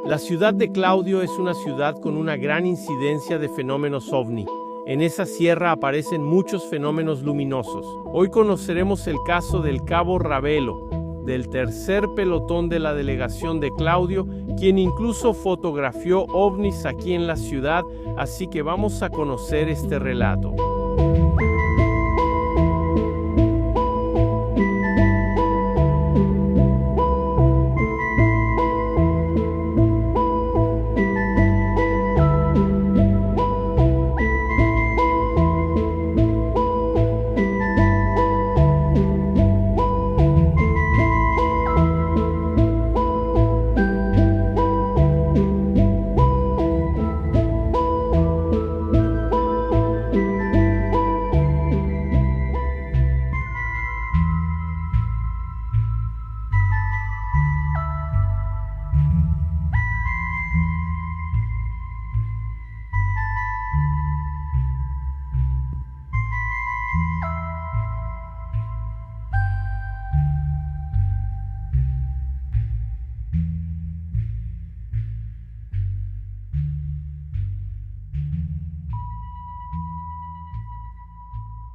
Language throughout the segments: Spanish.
La ciudad de Claudio es una ciudad con una gran incidencia de fenómenos ovni. En esa sierra aparecen muchos fenómenos luminosos. Hoy conoceremos el caso del cabo Ravelo, del tercer pelotón de la delegación de Claudio, quien incluso fotografió ovnis aquí en la ciudad, así que vamos a conocer este relato.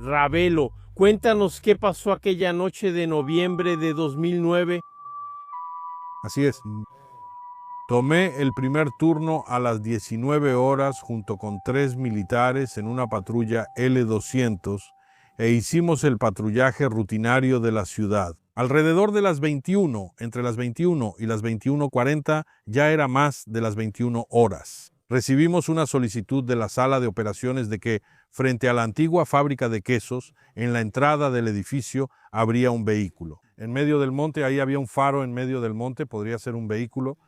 Ravelo, cuéntanos qué pasó aquella noche de noviembre de 2009. Así es. Tomé el primer turno a las 19 horas junto con 3 militares en una patrulla L200 e hicimos el patrullaje rutinario de la ciudad. Alrededor de las 21, entre las 21 y las 21:40, ya era más de las 21 horas. Recibimos una solicitud de la sala de operaciones de que, frente a la antigua fábrica de quesos, en la entrada del edificio habría un vehículo. En medio del monte, ahí había un faro en medio del monte, podría ser un vehículo.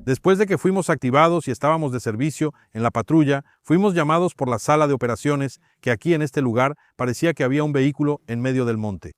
Después de que fuimos activados y estábamos de servicio en la patrulla, fuimos llamados por la sala de operaciones que aquí en este lugar parecía que había un vehículo en medio del monte.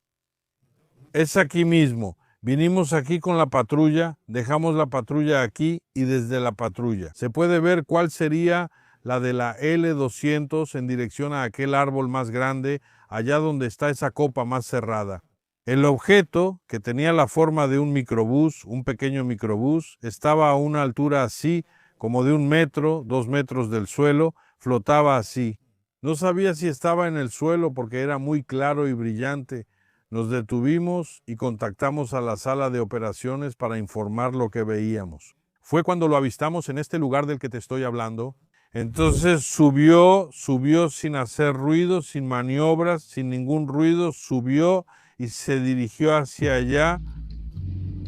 Es aquí mismo. Vinimos aquí con la patrulla, dejamos la patrulla aquí y desde la patrulla se puede ver cuál sería la de la L200 en dirección a aquel árbol más grande, allá donde está esa copa más cerrada. El objeto, que tenía la forma de un microbús, un pequeño microbús, estaba a una altura así, como de 1 metro, 2 metros del suelo, flotaba así. No sabía si estaba en el suelo porque era muy claro y brillante. Nos detuvimos y contactamos a la sala de operaciones para informar lo que veíamos. Fue cuando lo avistamos en este lugar del que te estoy hablando. Entonces subió sin hacer ruido, sin maniobras, sin ningún ruido, subió y se dirigió hacia allá.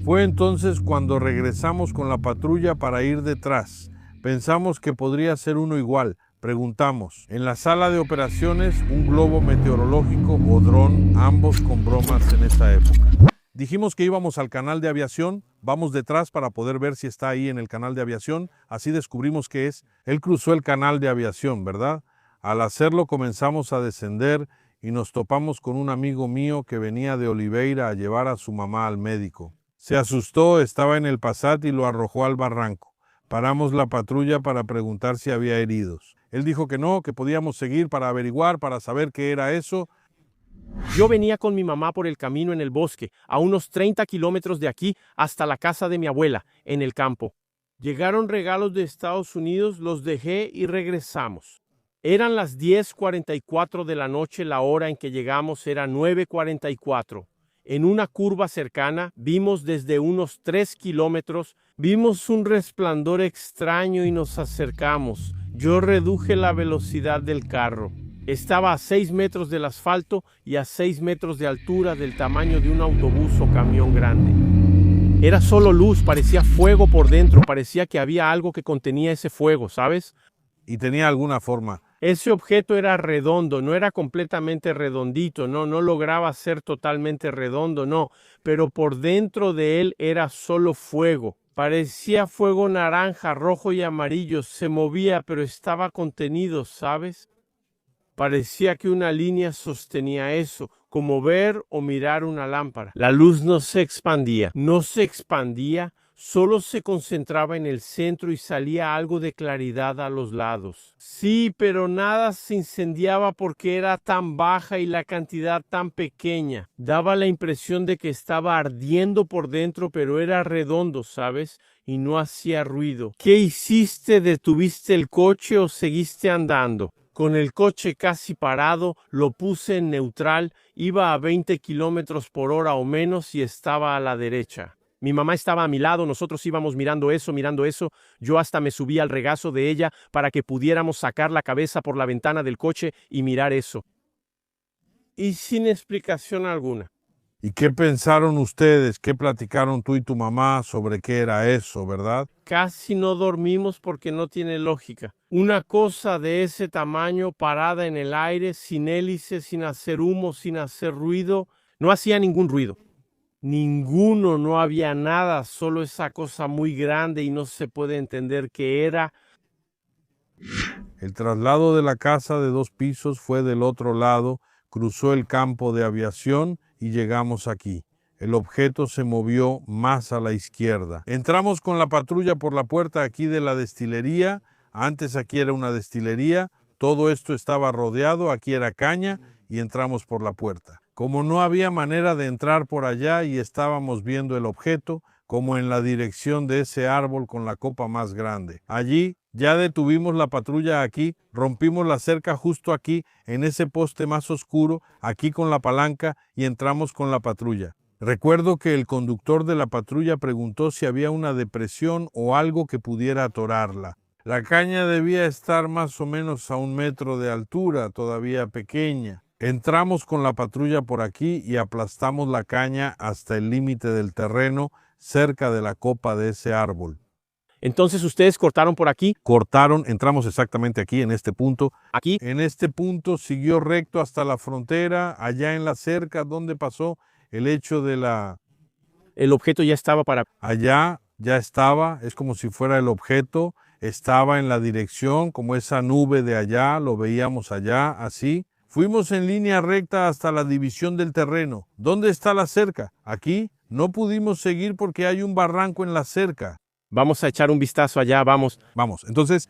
Fue entonces cuando regresamos con la patrulla para ir detrás. Pensamos que podría ser uno igual. Preguntamos. En la sala de operaciones, un globo meteorológico o dron, ambos con bromas en esa época. Dijimos que íbamos al canal de aviación, vamos detrás para poder ver si está ahí en el canal de aviación, así descubrimos que es. Él cruzó el canal de aviación, ¿verdad? Al hacerlo comenzamos a descender y nos topamos con un amigo mío que venía de Oliveira a llevar a su mamá al médico. Se asustó, estaba en el Passat y lo arrojó al barranco. Paramos la patrulla para preguntar si había heridos. Él dijo que no, que podíamos seguir para averiguar, para saber qué era eso. Yo venía con mi mamá por el camino en el bosque, a unos 30 kilómetros de aquí, hasta la casa de mi abuela, en el campo. Llegaron regalos de Estados Unidos, los dejé y regresamos. Eran las 10:44 de la noche, la hora en que llegamos era 9:44. En una curva cercana, vimos desde unos 3 kilómetros, vimos un resplandor extraño y nos acercamos. Yo reduje la velocidad del carro. Estaba a 6 metros del asfalto y a 6 metros de altura, del tamaño de un autobús o camión grande. Era solo luz, parecía fuego por dentro, parecía que había algo que contenía ese fuego, ¿sabes? Y tenía alguna forma. Ese objeto era redondo, no era completamente redondito, no lograba ser totalmente redondo, no, pero por dentro de él era solo fuego. Parecía fuego naranja, rojo y amarillo, se movía, pero estaba contenido, ¿sabes? Parecía que una línea sostenía eso, como ver o mirar una lámpara. La luz no se expandía, Solo se concentraba en el centro y salía algo de claridad a los lados. Sí, pero nada se incendiaba porque era tan baja y la cantidad tan pequeña. Daba la impresión de que estaba ardiendo por dentro, pero era redondo, ¿sabes? Y no hacía ruido. ¿Qué hiciste? ¿Detuviste el coche o seguiste andando? Con el coche casi parado, lo puse en neutral, iba a 20 kilómetros por hora o menos y estaba a la derecha. Mi mamá estaba a mi lado, nosotros íbamos mirando eso. Yo hasta me subí al regazo de ella para que pudiéramos sacar la cabeza por la ventana del coche y mirar eso. Y sin explicación alguna. ¿Y qué pensaron ustedes? ¿Qué platicaron tú y tu mamá sobre qué era eso, verdad? Casi no dormimos porque no tiene lógica. Una cosa de ese tamaño parada en el aire, sin hélice, sin hacer humo, sin hacer ruido. No hacía ningún ruido. Ninguno, no había nada, solo esa cosa muy grande y no se puede entender qué era. El traslado de la casa de 2 pisos fue del otro lado, cruzó el campo de aviación y llegamos aquí. El objeto se movió más a la izquierda. Entramos con la patrulla por la puerta aquí de la destilería. Antes aquí era una destilería. Todo esto estaba rodeado. Aquí era caña y entramos por la puerta. Como no había manera de entrar por allá y estábamos viendo el objeto, como en la dirección de ese árbol con la copa más grande. Allí ya detuvimos la patrulla aquí, rompimos la cerca justo aquí, en ese poste más oscuro, aquí con la palanca y entramos con la patrulla. Recuerdo que el conductor de la patrulla preguntó si había una depresión o algo que pudiera atorarla. La caña debía estar más o menos a 1 metro de altura, todavía pequeña. Entramos con la patrulla por aquí y aplastamos la caña hasta el límite del terreno, cerca de la copa de ese árbol. Entonces ustedes cortaron por aquí. Cortaron, entramos exactamente aquí, en este punto. Aquí. En este punto siguió recto hasta la frontera, allá en la cerca donde pasó el hecho de la... El objeto ya estaba para... Allá ya estaba, es como si fuera el objeto, estaba en la dirección, como esa nube de allá, lo veíamos allá, así. Fuimos en línea recta hasta la división del terreno. ¿Dónde está la cerca? Aquí. No pudimos seguir porque hay un barranco en la cerca. Vamos a echar un vistazo allá, vamos. Vamos, entonces...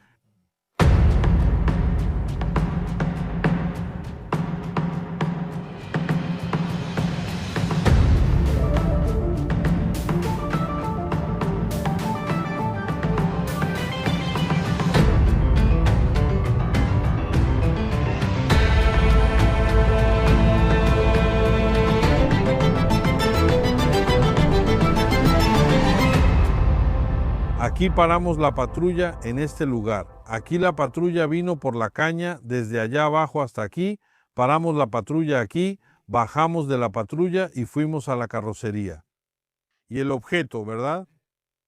Aquí paramos la patrulla en este lugar. Aquí la patrulla vino por la caña desde allá abajo hasta aquí. Paramos la patrulla aquí, bajamos de la patrulla y fuimos a la carrocería. Y el objeto, ¿verdad?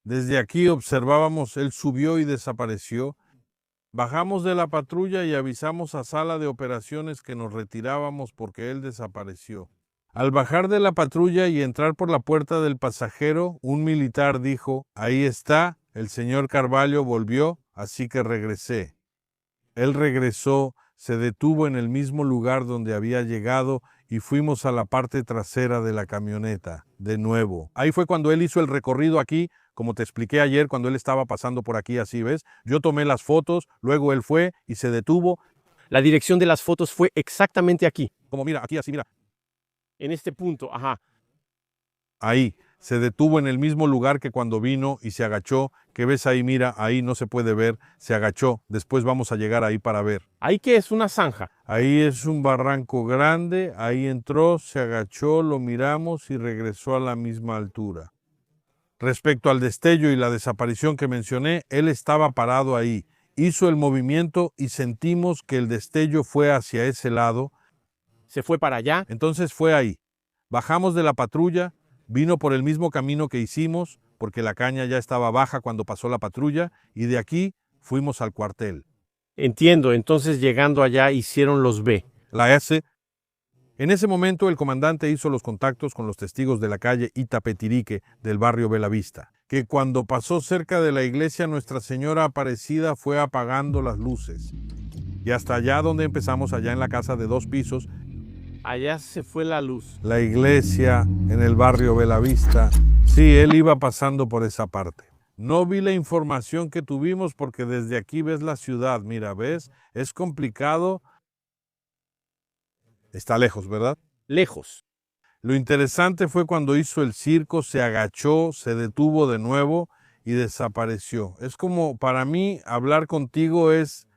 Desde aquí observábamos, él subió y desapareció. Bajamos de la patrulla y avisamos a sala de operaciones que nos retirábamos porque él desapareció. Al bajar de la patrulla y entrar por la puerta del pasajero, un militar dijo, ahí está. El señor Carvalho volvió, así que regresé. Él regresó, se detuvo en el mismo lugar donde había llegado y fuimos a la parte trasera de la camioneta, de nuevo. Ahí fue cuando él hizo el recorrido aquí, como te expliqué ayer, cuando él estaba pasando por aquí, así ves. Yo tomé las fotos, luego él fue y se detuvo. La dirección de las fotos fue exactamente aquí. Como mira, aquí así, mira. En este punto, ajá. Ahí. Se detuvo en el mismo lugar que cuando vino y se agachó, que ves ahí, mira, ahí no se puede ver, se agachó, después vamos a llegar ahí para ver. ¿Ahí qué es? Una zanja. Ahí es un barranco grande, ahí entró, se agachó, lo miramos y regresó a la misma altura. Respecto al destello y la desaparición que mencioné, él estaba parado ahí, hizo el movimiento y sentimos que el destello fue hacia ese lado. ¿Se fue para allá? Entonces fue ahí. Bajamos de la patrulla. Vino por el mismo camino que hicimos, porque la caña ya estaba baja cuando pasó la patrulla, y de aquí fuimos al cuartel. Entiendo, entonces llegando allá hicieron los B. La S. En ese momento el comandante hizo los contactos con los testigos de la calle Itapetirique del barrio Belavista, que cuando pasó cerca de la iglesia Nuestra Señora Aparecida fue apagando las luces. Y hasta allá donde empezamos, allá en la casa de 2 pisos, allá se fue la luz. La iglesia en el barrio Belavista Sí, él iba pasando por esa parte. No vi la información que tuvimos porque desde aquí ves la ciudad. Mira, ¿ves? Es complicado. Está lejos, ¿verdad? Lejos. Lo interesante fue cuando hizo el circo, se agachó, se detuvo de nuevo y desapareció. Es como, para mí, hablar contigo es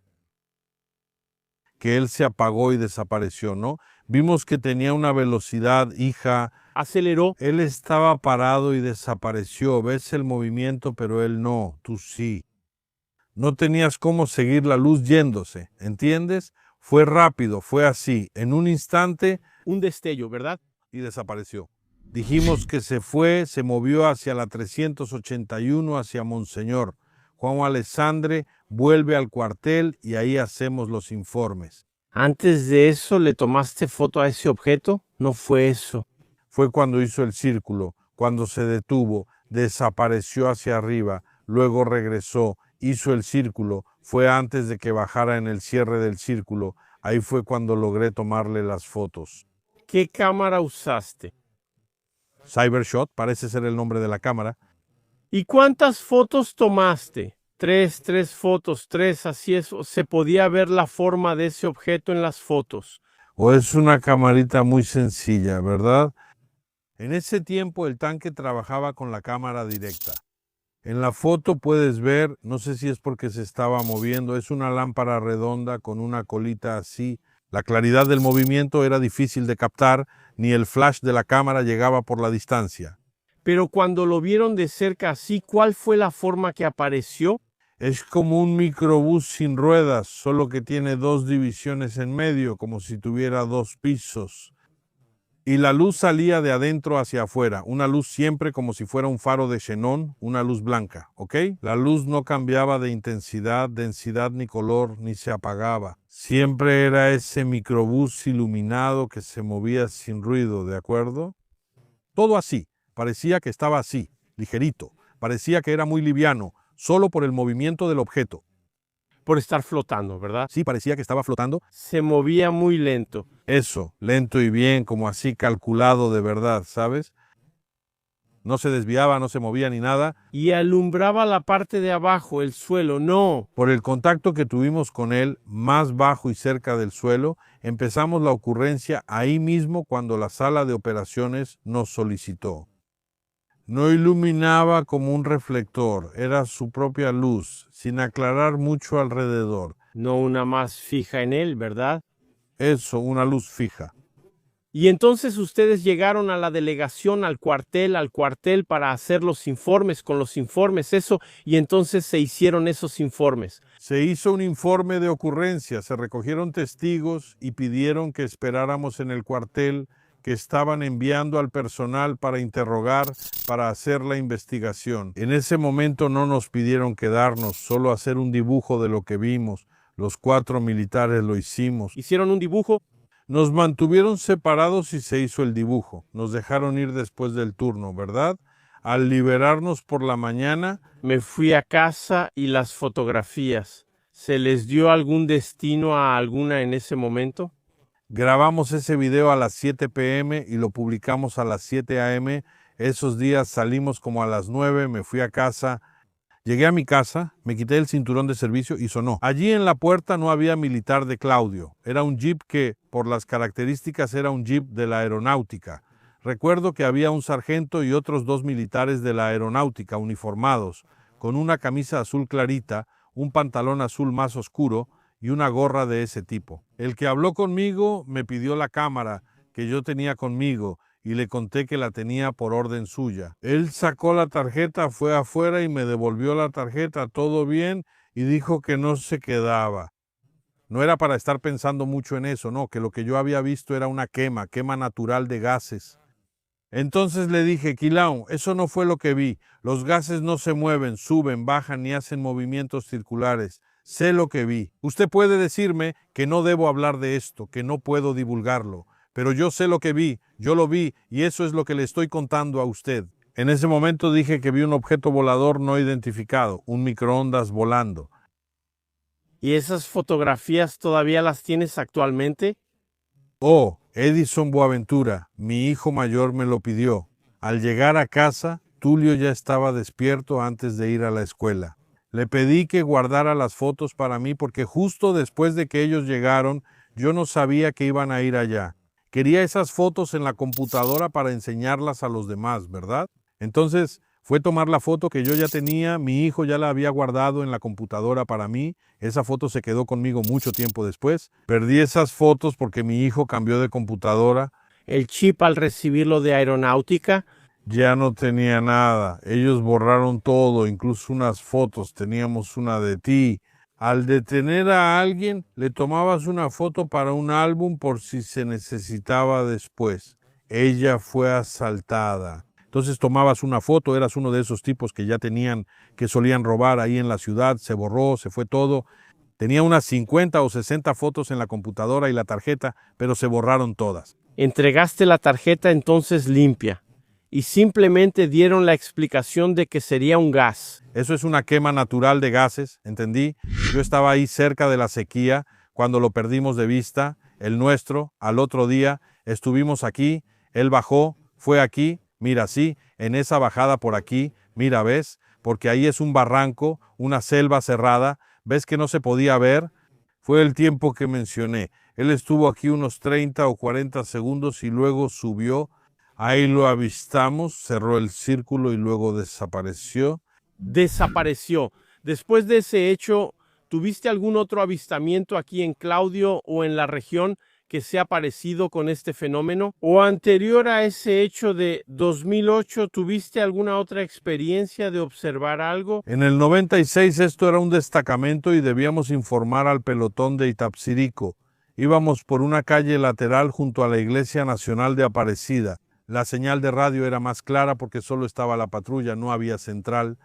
que él se apagó y desapareció, ¿no? Vimos que tenía una velocidad, hija. Aceleró. Él estaba parado y desapareció. Ves el movimiento, pero él no, tú sí. No tenías cómo seguir la luz yéndose, ¿entiendes? Fue rápido, fue así, en un instante Un destello, ¿verdad? y desapareció. Dijimos que se fue, se movió hacia la 381, hacia Monseñor. Juan Alessandre vuelve al cuartel y ahí hacemos los informes. Antes de eso, ¿le tomaste foto a ese objeto? No fue eso. Fue cuando hizo el círculo, cuando se detuvo, desapareció hacia arriba, luego regresó, hizo el círculo, fue antes de que bajara en el cierre del círculo. Ahí fue cuando logré tomarle las fotos. ¿Qué cámara usaste? Cybershot parece ser el nombre de la cámara. ¿Y cuántas fotos tomaste? Tres fotos, así es. Se podía ver la forma de ese objeto en las fotos. O es una camarita muy sencilla, ¿verdad? En ese tiempo el tanque trabajaba con la cámara directa. En la foto puedes ver, no sé si es porque se estaba moviendo, es una lámpara redonda con una colita así. La claridad del movimiento era difícil de captar, ni el flash de la cámara llegaba por la distancia. Pero cuando lo vieron de cerca así, ¿cuál fue la forma que apareció? Es como un microbús sin ruedas, solo que tiene dos divisiones en medio, como si tuviera dos pisos. Y la luz salía de adentro hacia afuera, una luz siempre como si fuera un faro de xenón, una luz blanca, ¿ok? La luz no cambiaba de intensidad, densidad ni color, ni se apagaba. Siempre era ese microbús iluminado que se movía sin ruido, ¿de acuerdo? Todo así, parecía que estaba así, ligerito, parecía que era muy liviano, solo por el movimiento del objeto. Por estar flotando, ¿verdad? Sí, parecía que estaba flotando. Se movía muy lento. Eso, lento y bien, como así calculado de verdad, ¿sabes? No se desviaba, no se movía ni nada. Y alumbraba la parte de abajo, el suelo. No. Por el contacto que tuvimos con él, más bajo y cerca del suelo, empezamos la ocurrencia ahí mismo cuando la sala de operaciones nos solicitó. No iluminaba como un reflector, era su propia luz, sin aclarar mucho alrededor. No una más fija en él, ¿verdad? Eso, una luz fija. Y entonces ustedes llegaron a la delegación, al cuartel para hacer los informes con los informes, eso, y entonces se hicieron esos informes. Se hizo un informe de ocurrencia, se recogieron testigos y pidieron que esperáramos en el cuartel, que estaban enviando al personal para interrogar, para hacer la investigación. En ese momento no nos pidieron quedarnos, solo hacer un dibujo de lo que vimos. Los 4 militares lo hicimos. ¿Hicieron un dibujo? Nos mantuvieron separados y se hizo el dibujo. Nos dejaron ir después del turno, ¿verdad? Al liberarnos por la mañana, me fui a casa y las fotografías. ¿Se les dio algún destino a alguna en ese momento? Grabamos ese video a las 7 p.m. y lo publicamos a las 7 a.m. Esos días salimos como a las 9, me fui a casa. Llegué a mi casa, me quité el cinturón de servicio y sonó. Allí en la puerta no había militar de Claudio. Era un jeep que, por las características, era un jeep de la aeronáutica. Recuerdo que había un sargento y otros 2 militares de la aeronáutica uniformados, con una camisa azul clarita, un pantalón azul más oscuro y una gorra de ese tipo. El que habló conmigo me pidió la cámara que yo tenía conmigo y le conté que la tenía por orden suya. Él sacó la tarjeta, fue afuera y me devolvió la tarjeta, todo bien, y dijo que no se quedaba. No era para estar pensando mucho en eso, no, que lo que yo había visto era una quema natural de gases. Entonces le dije, Quilao, eso no fue lo que vi. Los gases no se mueven, suben, bajan ni hacen movimientos circulares. Sé lo que vi. Usted puede decirme que no debo hablar de esto, que no puedo divulgarlo, pero yo sé lo que vi, yo lo vi y eso es lo que le estoy contando a usted. En ese momento dije que vi un objeto volador no identificado, un microondas volando. ¿Y esas fotografías todavía las tienes actualmente? Oh, Edison Boaventura, mi hijo mayor me lo pidió. Al llegar a casa, Tulio ya estaba despierto antes de ir a la escuela. Le pedí que guardara las fotos para mí porque justo después de que ellos llegaron, yo no sabía que iban a ir allá. Quería esas fotos en la computadora para enseñarlas a los demás, ¿verdad? Entonces fue tomar la foto que yo ya tenía, mi hijo ya la había guardado en la computadora para mí, esa foto se quedó conmigo mucho tiempo después. Perdí esas fotos porque mi hijo cambió de computadora. El chip al recibirlo de aeronáutica. Ya no tenía nada, ellos borraron todo, incluso unas fotos, teníamos una de ti. Al detener a alguien, le tomabas una foto para un álbum por si se necesitaba después. Ella fue asaltada. Entonces tomabas una foto, eras uno de esos tipos que ya tenían, que solían robar ahí en la ciudad, se borró, se fue todo. Tenía unas 50 o 60 fotos en la computadora y la tarjeta, pero se borraron todas. Entregaste la tarjeta entonces limpia y simplemente dieron la explicación de que sería un gas. Eso es una quema natural de gases, ¿entendí? Yo estaba ahí cerca de la sequía cuando lo perdimos de vista, el nuestro, al otro día, estuvimos aquí, él bajó, fue aquí, mira, sí, en esa bajada por aquí, mira, ¿ves? Porque ahí es un barranco, una selva cerrada, ¿ves que no se podía ver? Fue el tiempo que mencioné. Él estuvo aquí unos 30 o 40 segundos y luego subió. Ahí lo avistamos, cerró el círculo y luego desapareció. Desapareció. Después de ese hecho, ¿tuviste algún otro avistamiento aquí en Claudio o en la región que sea parecido con este fenómeno? ¿O anterior a ese hecho de 2008, tuviste alguna otra experiencia de observar algo? En el 96 esto era un destacamento y debíamos informar al pelotón de Itapsirico. Íbamos por una calle lateral junto a la Iglesia Nacional de Aparecida. La señal de radio era más clara porque solo estaba la patrulla, no había central.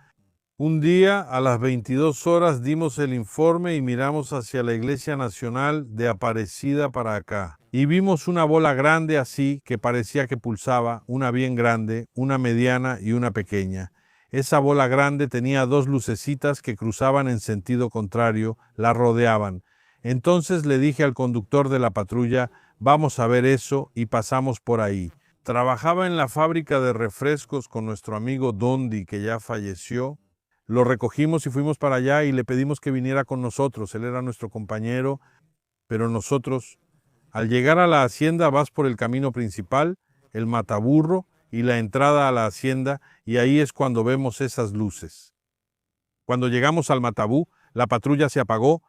Un día, a las 22 horas, dimos el informe y miramos hacia la Iglesia Nacional de Aparecida para acá. Y vimos una bola grande así que parecía que pulsaba, una bien grande, una mediana y una pequeña. Esa bola grande tenía dos lucecitas que cruzaban en sentido contrario, la rodeaban. Entonces le dije al conductor de la patrulla, vamos a ver eso, y pasamos por ahí. Trabajaba en la fábrica de refrescos con nuestro amigo Dondi, que ya falleció. Lo recogimos y fuimos para allá y le pedimos que viniera con nosotros. Él era nuestro compañero, pero nosotros, al llegar a la hacienda, vas por el camino principal, el Mataburro y la entrada a la hacienda, y ahí es cuando vemos esas luces. Cuando llegamos al Matabú, la patrulla se apagó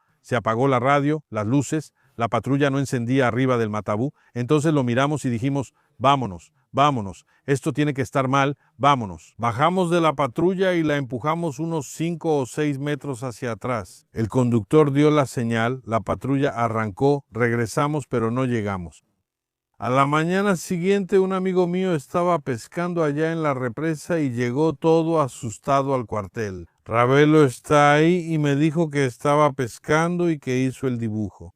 la radio, las luces, la patrulla no encendía arriba del Matabú, entonces lo miramos y dijimos, vámonos, vámonos, esto tiene que estar mal, vámonos. Bajamos de la patrulla y la empujamos unos 5 o 6 metros hacia atrás. El conductor dio la señal, la patrulla arrancó, regresamos pero no llegamos. A la mañana siguiente un amigo mío estaba pescando allá en la represa y llegó todo asustado al cuartel. Ravelo está ahí y me dijo que estaba pescando y que hizo el dibujo.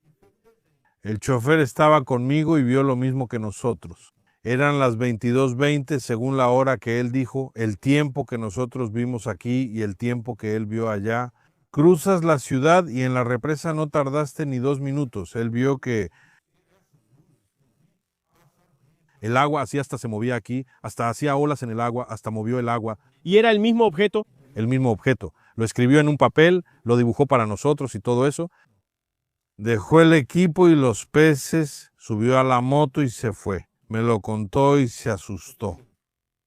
El chofer estaba conmigo y vio lo mismo que nosotros. Eran las 22:20 según la hora que él dijo, el tiempo que nosotros vimos aquí y el tiempo que él vio allá. Cruzas la ciudad y en la represa no tardaste ni 2 minutos. Él vio que el agua así hasta se movía aquí, hasta hacía olas en el agua, hasta movió el agua. ¿Y era el mismo objeto? El mismo objeto. Lo escribió en un papel, lo dibujó para nosotros y todo eso. Dejó el equipo y los peces, subió a la moto y se fue. Me lo contó y se asustó.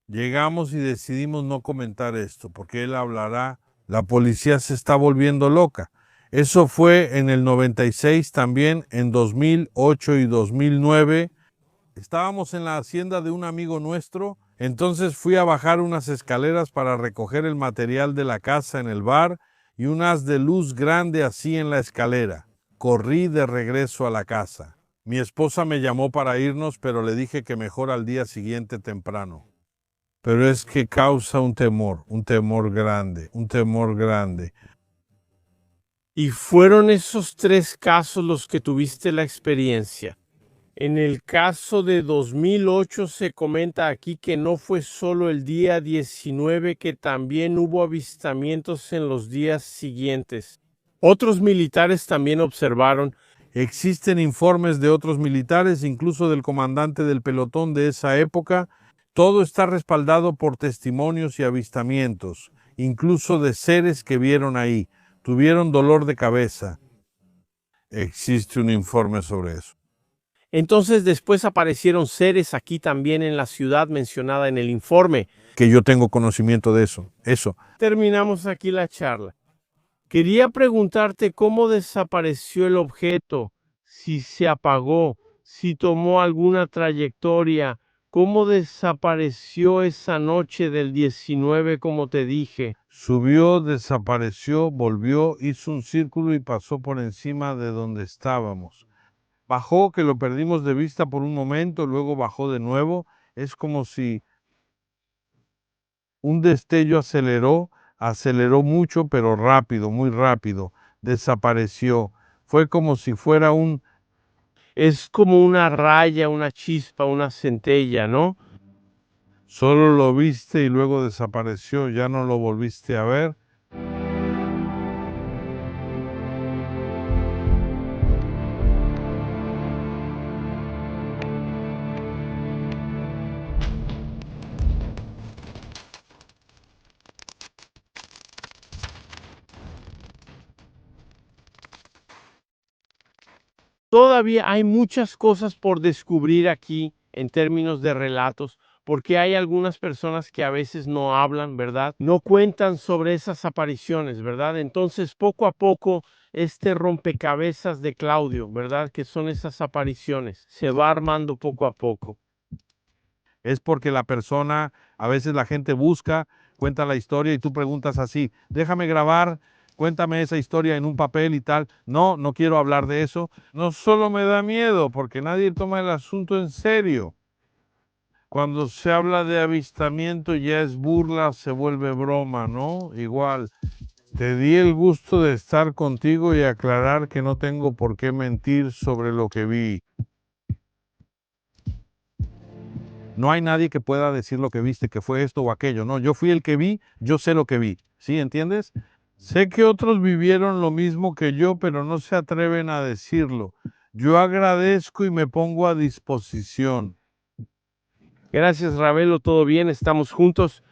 Llegamos y decidimos no comentar esto, porque él hablará, la policía se está volviendo loca. Eso fue en el 96, también en 2008 y 2009. Estábamos en la hacienda de un amigo nuestro, entonces fui a bajar unas escaleras para recoger el material de la casa en el bar y un haz de luz grande así en la escalera. Corrí de regreso a la casa. Mi esposa me llamó para irnos, pero le dije que mejor al día siguiente temprano. Pero es que causa un temor grande, un temor grande. ¿Y fueron esos 3 casos los que tuviste la experiencia? En el caso de 2008 se comenta aquí que no fue solo el día 19, que también hubo avistamientos en los días siguientes. Otros militares también observaron. Existen informes de otros militares, incluso del comandante del pelotón de esa época, Todo está respaldado por testimonios y avistamientos, incluso de seres que vieron ahí. Tuvieron dolor de cabeza. Existe un informe sobre eso. Entonces después aparecieron seres aquí también en la ciudad mencionada en el informe. Que yo tengo conocimiento de eso. Terminamos aquí la charla. Quería preguntarte cómo desapareció el objeto, si se apagó, si tomó alguna trayectoria, cómo desapareció esa noche del 19, como te dije. Subió, desapareció, volvió, hizo un círculo y pasó por encima de donde estábamos. Bajó, que lo perdimos de vista por un momento, luego bajó de nuevo. Es como si un destello aceleró mucho, pero rápido, muy rápido. Desapareció. Fue como si fuera Es como una raya, una chispa, una centella, ¿no? solo lo viste y luego desapareció, ya no lo volviste a ver. Todavía hay muchas cosas por descubrir aquí en términos de relatos, porque hay algunas personas que a veces no hablan, ¿verdad? No cuentan sobre esas apariciones, ¿verdad? Entonces, poco a poco, este rompecabezas de Claudio, ¿verdad? Que son esas apariciones, se va armando poco a poco. Es porque la persona, a veces la gente busca, cuenta la historia y tú preguntas así, déjame grabar, cuéntame esa historia en un papel y tal. No, no quiero hablar de eso. No solo me da miedo, porque nadie toma el asunto en serio. Cuando se habla de avistamiento ya es burla, se vuelve broma, ¿no? Igual, te di el gusto de estar contigo y aclarar que no tengo por qué mentir sobre lo que vi. No hay nadie que pueda decir lo que viste, que fue esto o aquello. No, yo fui el que vi, yo sé lo que vi. ¿Sí? ¿Entiendes? Sé que otros vivieron lo mismo que yo, pero no se atreven a decirlo. Yo agradezco y me pongo a disposición. Gracias, Ravelo, todo bien, estamos juntos.